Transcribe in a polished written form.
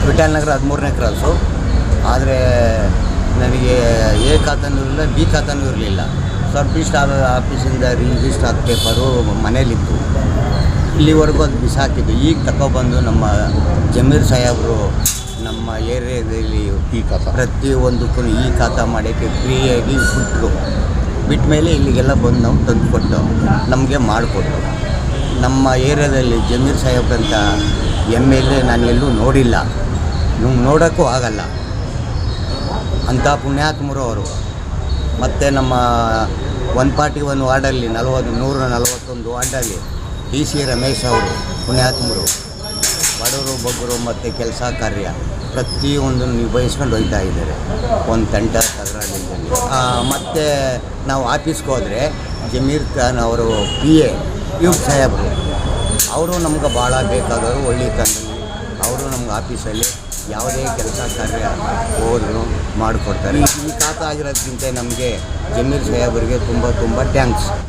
ವಿಠಲ್ ನಗರ 13ನೇ cross. ಆದರೆ ನನಗೆ A ಖಾತಾನೂ ಇರಲಿಲ್ಲ, ಬಿ ಖಾತಾನೂ ಇರಲಿಲ್ಲ. ಸಬ್ ರಿಜಿಸ್ಟ್ರಾರ್ ಆಫೀಸಿಂದ ರಿಜಿಸ್ಟ್ರಾರ್ ಪೇಪರು ಮನೇಲಿತ್ತು. ಇಲ್ಲಿವರೆಗೂ ಅದು ಬಿಸಾಕಿದ್ದು. ಈಗ ತಗೊಬಂದು ನಮ್ಮ ಜಮೀರ್ ಸಾಹೇಬರು ನಮ್ಮ ಏರಿಯಾದಲ್ಲಿ ಈ ಖಾತಾ ಪ್ರತಿಯೊಂದಕ್ಕೂ ಈ ಖಾತಾ ಮಾಡೋಕ್ಕೆ ಫ್ರೀಯಾಗಿ ಬಿಟ್ಟ ಮೇಲೆ ಇಲ್ಲಿಗೆಲ್ಲ ಬಂದು ನಾವು ತಂದುಕೊಟ್ಟು ನಮಗೆ ಮಾಡಿಕೊಟ್ಟು. ನಮ್ಮ ಏರಿಯಾದಲ್ಲಿ ಜಮೀರ್ ಸಾಹೇಬ್ರಂತ MLA ನಾನು ಎಲ್ಲೂ ನೋಡಿಲ್ಲ, ನೋಡೋಕ್ಕೂ ಆಗಲ್ಲ ಅಂಥ ಪುಣ್ಯಾತ್ಮರು ಅವರು. ಮತ್ತು ನಮ್ಮ 141 ವಾರ್ಡಲ್ಲಿ 141 ವಾರ್ಡಲ್ಲಿ DC ರಮೇಶ್ ಅವರು ಪುಣ್ಯಾತ್ಮರು. ಬಡವರು ಬಗ್ಗರು ಮತ್ತು ಕೆಲಸ ಕಾರ್ಯ ಪ್ರತಿಯೊಂದನ್ನು ನಿಭಾಯಿಸ್ಕೊಂಡು ಹೋಗ್ತಾ ಇದ್ದಾರೆ ಒಂದು ತಂಡ ತಗರಾಡಿದ್ದಲ್ಲಿ. ಮತ್ತು ನಾವು ಆಫೀಸ್ಗೆ ಹೋದರೆ ಜಮೀರ್ ಖಾನ್ ಅವರು PA ಯೂಬ್ ಸಾಹೇಬರು ಅವರು ನಮ್ಗೆ ಭಾಳ ಬೇಕಾದವರು. ಒಳ್ಳೆತನದಲ್ಲಿ ಅವರು ನಮ್ಗೆ ಆಫೀಸಲ್ಲಿ ಯಾವುದೇ ಕೆಲಸ ಕಾರ್ಯ ಹೋದ್ರು ಮಾಡಿಕೊಡ್ತಾರೆ. ಈ ಖಾತಾ ಆಗಿರೋದಕ್ಕಿಂತ ನಮಗೆ ಜಮೀರ್ ಸಾಹೇಬರಿಗೆ ತುಂಬ ಥ್ಯಾಂಕ್ಸ್.